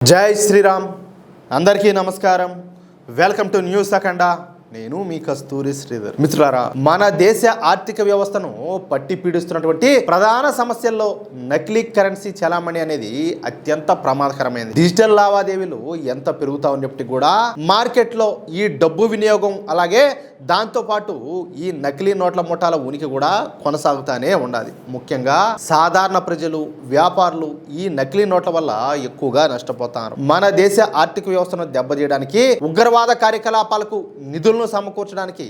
జై శ్రీరామ్. అందరికీ నమస్కారం. వెల్కమ్ టు న్యూస్ అఖండ. నేను మీ కస్తూరి శ్రీధర్. మిత్రులారా, మన దేశ ఆర్థిక వ్యవస్థను పట్టి పీడిస్తున్నటువంటి ప్రధాన సమస్యల్లో నకిలీ కరెన్సీ చలామణి అనేది అత్యంత ప్రమాదకరమైనది. డిజిటల్ లావాదేవీలు ఎంత పెరుగుతా ఉన్నప్పటికీ కూడా మార్కెట్లో ఈ డబ్బు వినియోగం అలాగే దాంతో పాటు ఈ నకిలీ నోట్ల ముఠాల ఉనికి కూడా కొనసాగుతానే ఉండాలి. ముఖ్యంగా సాధారణ ప్రజలు, వ్యాపారులు ఈ నకిలీ నోట్ల వల్ల ఎక్కువగా నష్టపోతారు. మన దేశ ఆర్థిక వ్యవస్థను దెబ్బతీయడానికి, ఉగ్రవాద కార్యకలాపాలకు నిధులను సమకూర్చడానికి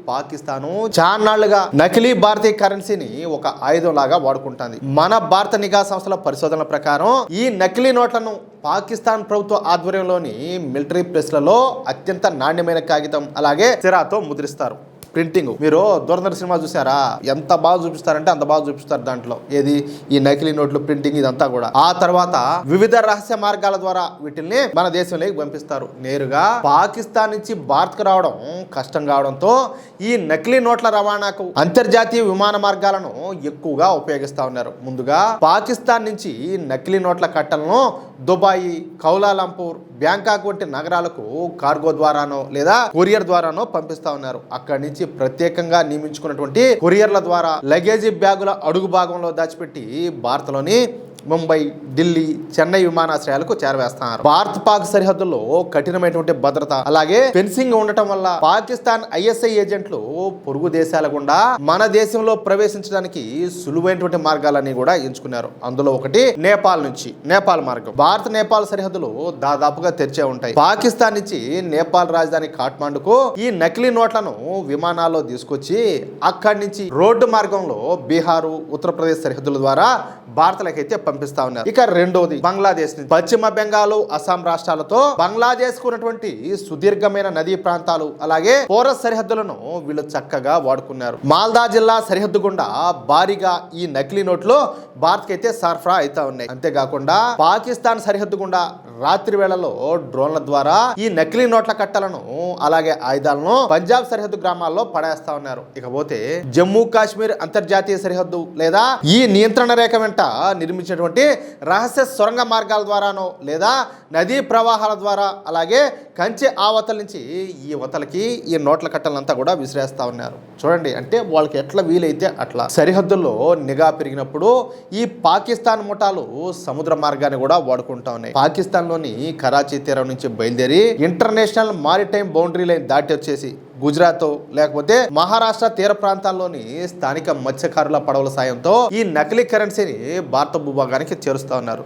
పాకిస్తాను చాన్నాళ్లుగా నకిలీ భారతీయ కరెన్సీని ఒక ఆయుధం లాగా వాడుకుంటుంది. మన భారత నిఘా సంస్థల పరిశోధనల ప్రకారం ఈ నకిలీ నోట్లను పాకిస్తాన్ ప్రభుత్వ ఆధ్వర్యంలోని మిలిటరీ ప్రెస్లలో అత్యంత నాణ్యమైన కాగితం అలాగే సిరాతో ముద్రిస్తారు. ప్రింటింగ్ మీరు దూరదర్శన్ సినిమా చూసారా? ఎంత బాగా చూపిస్తారంటే అంత బాగా చూపిస్తారు. దాంట్లో ఏది ఈ నకిలీ నోట్లు ప్రింటింగ్ ఇదంతా కూడా. ఆ తర్వాత వివిధ రహస్య మార్గాల ద్వారా వీటిని మన దేశంలోకి పంపిస్తారు. నేరుగా పాకిస్తాన్ నుంచి భారత్కు రావడం కష్టం కావడంతో ఈ నకిలీ నోట్ల రవాణాకు అంతర్జాతీయ విమాన మార్గాలను ఎక్కువగా ఉపయోగిస్తా ఉన్నారు. ముందుగా పాకిస్తాన్ నుంచి నకిలీ నోట్ల కట్టలను దుబాయ్, కౌలాలంపూర్, బ్యాంకాక్ వంటి నగరాలకు కార్గో ద్వారానో లేదా కొరియర్ ద్వారానో పంపిస్తా ఉన్నారు. అక్కడి నుంచి ప్రత్యేకంగా నియమించుకున్నటువంటి కొరియర్ల ద్వారా లగేజీ బ్యాగుల అడుగు భాగంలో దాచిపెట్టి భారత్లోని ముంబై, ఢిల్లీ, చెన్నై విమానాశ్రయాలకు చేరవేస్తున్నారు. భారత్ పాక్ సరిహద్దుల్లో కఠినమైనటువంటి భద్రత అలాగే ఫెన్సింగ్ ఉండటం వల్ల పాకిస్తాన్ ఐఎస్ఐ ఏజెంట్లు పొరుగు దేశాల గుండా మన దేశంలో ప్రవేశించడానికి సులువైనటువంటి మార్గాలన్నీ కూడా ఎంచుకున్నారు. అందులో ఒకటి నేపాల్ మార్గం. భారత్ నేపాల్ సరిహద్దులు దాదాపుగా తెరిచే ఉంటాయి. పాకిస్తాన్ నుంచి నేపాల్ రాజధాని కాఠ్మాండుకు ఈ నకిలీ నోట్లను విమానాల్లో తీసుకొచ్చి అక్కడి నుంచి రోడ్డు మార్గంలో బీహారు, ఉత్తరప్రదేశ్ సరిహద్దుల ద్వారా భారత్లకైతే పంపిస్తా ఉన్నారు. ఇక రెండోది బంగ్లాదేశ్ నుంచి. పశ్చిమ బెంగాల్, అస్సాం రాష్ట్రాలతో బంగ్లాదేశ్ కు ఉన్నటువంటి సుదీర్ఘమైన నదీ ప్రాంతాలు అలాగే పోరస్ సరిహద్దులను వీళ్ళు చక్కగా వాడుకున్నారు. మాల్దా జిల్లా సరిహద్దు గుండా భారీగా ఈ నకిలీ నోట్లు భారత్ కి అయితే సరఫరా అవుతా ఉన్నాయి. అంతేకాకుండా పాకిస్తాన్ సరిహద్దు గుండా రాత్రి వేళలో డ్రోన్ల ద్వారా ఈ నకిలీ నోట్ల కట్టలను అలాగే ఆయుధాలను పంజాబ్ సరిహద్దు గ్రామాల్లో పడేస్తా ఉన్నారు. ఇకపోతే జమ్మూ కాశ్మీర్ అంతర్జాతీయ సరిహద్దు లేదా ఈ నియంత్రణ రేఖ వెంట నిర్మించినటువంటి రహస్య సొరంగ మార్గాల ద్వారానో లేదా నదీ ప్రవాహాల ద్వారా అలాగే కంచె ఆవతల నుంచి ఈ వతలకి ఈ నోట్ల కట్టలంతా కూడా విసిరేస్తా ఉన్నారు. చూడండి, అంటే వాళ్ళకి ఎట్లా వీలైతే అట్లా. సరిహద్దుల్లో నిఘా పెరిగినప్పుడు ఈ పాకిస్తాన్ ముఠాలు సముద్ర మార్గాన్ని కూడా వాడుకుంటా ఉన్నాయి. పాకిస్తాన్ లోని కరాచీ తీరం నుంచి బయలుదేరి ఇంటర్నేషనల్ మారిటైమ్ బౌండరీ లైన్ దాటి వచ్చేసి గుజరాత్ లేకపోతే మహారాష్ట్ర తీర ప్రాంతాల్లోని స్థానిక మత్స్యకారుల పడవల సాయంతో ఈ నకిలీ కరెన్సీని భారత భూభాగానికి చేరుస్తా ఉన్నారు.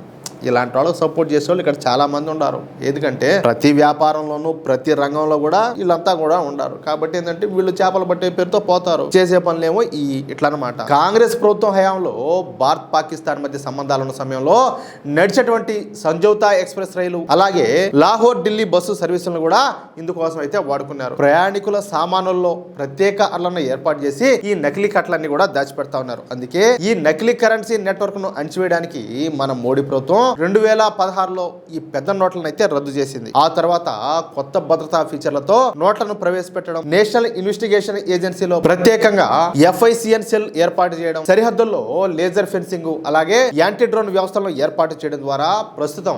ఇలాంటి వాళ్ళకి సపోర్ట్ చేసే వాళ్ళు ఇక్కడ చాలా మంది ఉన్నారు. ఎందుకంటే ప్రతి వ్యాపారంలోనూ ప్రతి రంగంలో కూడా వీళ్ళంతా కూడా ఉన్నారు. కాబట్టి ఏంటంటే వీళ్ళు చేపలు పట్టే పేరుతో పోతారు, చేసే పనులేమో ఇట్లా అనమాట. కాంగ్రెస్ ప్రభుత్వం హయాంలో భారత్ పాకిస్తాన్ మధ్య సంబంధాలు ఉన్న సమయంలో నడిచేటువంటి సంజౌతా ఎక్స్ప్రెస్ రైలు అలాగే లాహోర్ ఢిల్లీ బస్సు సర్వీసులను కూడా ఇందుకోసం అయితే వాడుకున్నారు. ప్రయాణికుల సామానుల్లో ప్రత్యేక అర్లను ఏర్పాటు చేసి ఈ నకిలీ కట్లన్నీ కూడా దాచిపెడతా ఉన్నారు. అందుకే ఈ నకిలీ కరెన్సీ నెట్వర్క్ ను అణచివేయడానికి మన మోడీ ప్రభుత్వం 2016లో ఈ పెద్ద నోట్లను అయితే రద్దు చేసింది. ఆ తర్వాత కొత్త భద్రతా ఫీచర్లతో నోట్లను ప్రవేశపెట్టడం, నేషనల్ ఇన్వెస్టిగేషన్ ఏజెన్సీలో ప్రత్యేకంగా FICN సెల్ ఏర్పాటు చేయడం, సరిహద్దుల్లో లేజర్ ఫెన్సింగ్ అలాగే యాంటీ డ్రోన్ వ్యవస్థలను ఏర్పాటు చేయడం ద్వారా ప్రస్తుతం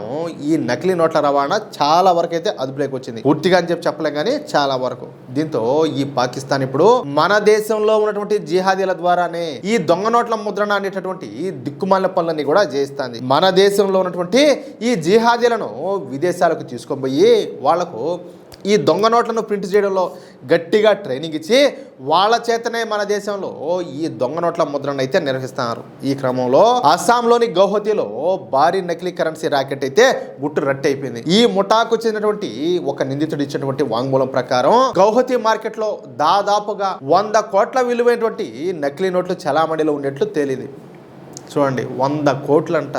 ఈ నకిలీ నోట్ల రవాణా చాలా వరకు అయితే అదుపులోకి వచ్చింది. పూర్తిగా అని చెప్పలేం కానీ చాలా వరకు. దీంతో ఈ పాకిస్తాన్ ఇప్పుడు మన దేశంలో ఉన్నటువంటి జిహాదీల ద్వారానే ఈ దొంగ నోట్ల ముద్రణ అనేటటువంటి దిక్కుమాలిన పనులన్నీ కూడా చేస్తుంది. మన దేశంలో ఉన్నటువంటి ఈ జిహాదీలను విదేశాలకు తీసుకొని పోయి వాళ్లకు ఈ దొంగ నోట్లను ప్రింట్ చేయడంలో గట్టిగా ట్రైనింగ్ ఇచ్చి వాళ్ళ చేతనే మన దేశంలో ఈ దొంగ నోట్ల ముద్రను అయితే నిర్వహిస్తున్నారు. ఈ క్రమంలో అస్సాంలోని గౌహతిలో భారీ నకిలీ కరెన్సీ రాకెట్ అయితే గుట్టు రట్టు అయిపోయింది. ఈ ముఠాకు చెందినటువంటి ఒక నిందితుడు ఇచ్చినటువంటి వాంగ్మూలం ప్రకారం గౌహతి మార్కెట్ లో దాదాపుగా 100 కోట్ల విలువైనటువంటి నకిలీ నోట్లు చలామణిలో ఉన్నట్లు తేలింది. చూడండి, 100 కోట్లంట.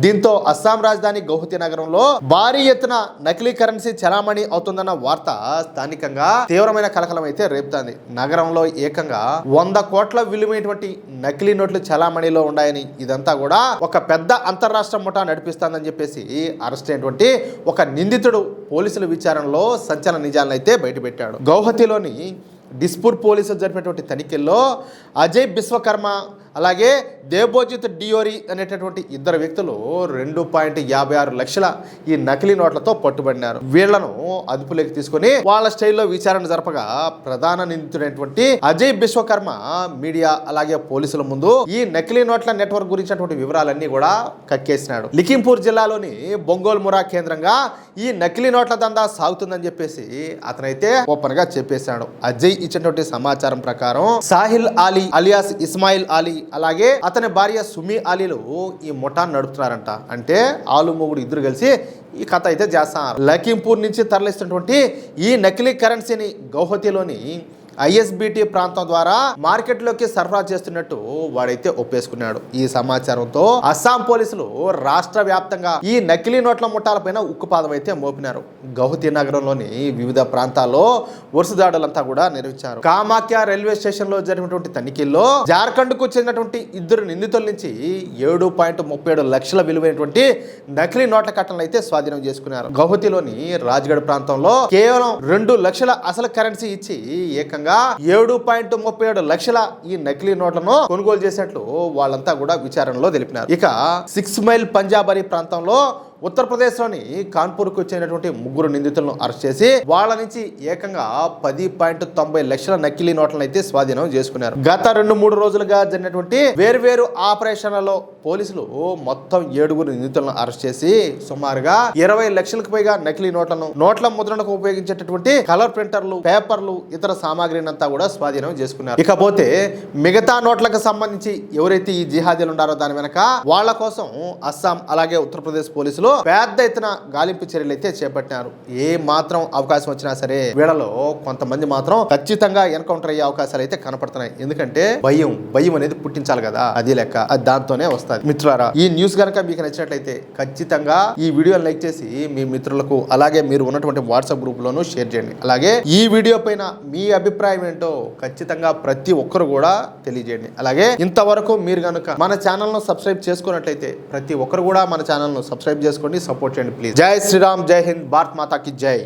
దీంతో అస్సాం రాజధాని గౌహతి నగరంలో భారీ ఎత్తున నకిలీ కరెన్సీ చలామణి అవుతుందన్న వార్త స్థానికంగా తీవ్రమైన కలకలం అయితే రేపుతుంది. నగరంలో ఏకంగా 100 కోట్ల విలువైనటువంటి నకిలీ నోట్లు చలామణిలో ఉన్నాయని, ఇదంతా కూడా ఒక పెద్ద అంతర్రాష్ట్ర ముఠా నడిపిస్తుందని చెప్పేసి అరెస్ట్ అయినటువంటి ఒక నిందితుడు పోలీసుల విచారణలో సంచలన నిజాలను అయితే బయటపెట్టాడు. గౌహతిలోని డిస్పూర్ పోలీసులు జరిపినటువంటి తనిఖీల్లో అజయ్ బిశ్వకర్మ అలాగే దేబోజిత్ డియోరి అనేటటువంటి ఇద్దరు వ్యక్తులు 2.56 లక్షల ఈ నకిలీ నోట్లతో పట్టుబడినారు. వీళ్లను అదుపులోకి తీసుకుని వాళ్ళ స్టైల్లో విచారణ జరపగా ప్రధాన నిందితుడైనటువంటి అజయ్ విశ్వకర్మ మీడియా అలాగే పోలీసుల ముందు ఈ నకిలీ నోట్ల నెట్వర్క్ గురించినటువంటి వివరాలన్నీ కూడా కక్కేసినాడు. లిఖింపూర్ జిల్లాలోని బొంగోల్ మురా కేంద్రంగా ఈ నకిలీ నోట్ల దందా సాగుతుందని చెప్పేసి అతనైతే ఓపెన్ గా చెప్పేశాడు. అజయ్ ఇచ్చినటువంటి సమాచారం ప్రకారం సాహిల్ అలీ అలియాస్ ఇస్మాయిల్ అలీ అలాగే అతని భార్య సుమి అలీలు ఈ ముఠాను నడుపుతున్నారంట. అంటే ఆలు మొగుడు ఇద్దరు కలిసి ఈ కథ అయితే చేస్తున్నారు. లఖింపూర్ నుంచి తరలిస్తున్నటువంటి ఈ నకిలీ కరెన్సీని గౌహతిలోని ISBT ప్రాంతం ద్వారా మార్కెట్లోకి సరఫరా చేస్తున్నట్టు వాడైతే ఒప్పేసుకున్నాడు. ఈ సమాచారంతో అస్సాం పోలీసులు రాష్ట్ర వ్యాప్తంగా ఈ నకిలీ నోట్ల ముఠాలపైన ఉక్కుపాదం అయితే మోపినారు. గౌహతి నగరంలోని వివిధ ప్రాంతాల్లో వరుస దాడులంతా కూడా నిర్వహించారు. కామాఖ్య రైల్వే స్టేషన్ లో జరిగినటువంటి తనిఖీల్లో జార్ఖండ్ కు చెందినటువంటి ఇద్దరు నిందితుల నుంచి 7.37 లక్షల విలువైనటువంటి నకిలీ నోట్ల కట్టలను అయితే స్వాధీనం చేసుకున్నారు. గౌహతిలోని రాజ్గఢ్ ప్రాంతంలో కేవలం 2 లక్షల అసలు కరెన్సీ ఇచ్చి ఏకంగా 7.37 లక్షల ఈ నకిలీ నోట్లను కొనుగోలు చేసినట్లు వాళ్ళంతా కూడా విచారణలో తెలిపినారు. ఇక 6 మైల్ పంజాబరీ ప్రాంతంలో ఉత్తరప్రదేశ్లోని కాన్పూర్కు చెందినటువంటి 3 నిందితులను అరెస్ట్ చేసి వాళ్ళ నుంచి ఏకంగా 10.90 లక్షల నకిలీ నోట్లను అయితే స్వాధీనం చేసుకున్నారు. గత 2-3 రోజులుగా జరిగినటువంటి వేర్వేరు ఆపరేషన్లలో పోలీసులు మొత్తం 7 నిందితులను అరెస్ట్ చేసి సుమారుగా 20 లక్షలకు పైగా నకిలీ నోట్లను నోట్ల ముద్రణకు ఉపయోగించేటటువంటి కలర్ ప్రింటర్లు పేపర్లు ఇతర సామాగ్రిని అంతా కూడా స్వాధీనం చేసుకున్నారు. ఇకపోతే మిగతా నోట్లకు సంబంధించి ఎవరైతే ఈ జిహాదీలు ఉన్నారో దాని వెనక వాళ్ళ కోసం అస్సాం అలాగే ఉత్తరప్రదేశ్ పోలీసులు పెద్ద ఎత్తున గాలింపు చర్యలు అయితే చేపట్టినారు. ఏ మాత్రం అవకాశం వచ్చినా సరే వీళ్ళలో కొంతమంది మాత్రం ఖచ్చితంగా ఎన్కౌంటర్ అయ్యే అవకాశాలు అయితే కనపడుతున్నాయి. ఎందుకంటే భయం అనేది పుట్టించాలి కదా, అది లెక్క అది దాంతోనే వస్తుంది. మిత్రులారా, ఈ న్యూస్ కనుక మీకు నచ్చినట్లయితే ఖచ్చితంగా ఈ వీడియోని లైక్ చేసి మీ మిత్రులకు అలాగే మీరు ఉన్నటువంటి వాట్సాప్ గ్రూప్ లోను షేర్ చేయండి. అలాగే ఈ వీడియో పైన మీ అభిప్రాయం ఏంటో ఖచ్చితంగా ప్రతి ఒక్కరు కూడా తెలియజేయండి. అలాగే ఇంతవరకు మీరు కనుక మన ఛానల్ ను సబ్స్క్రైబ్ చేసుకున్నట్లయితే ప్రతి ఒక్కరు కూడా మన ఛానల్ ను సబ్స్క్రైబ్ చేసుకోండి, సపోర్ట్ చేయండి ప్లీజ్. జై శ్రీరామ్, జై హింద్, భారత్ మాతా కి జై.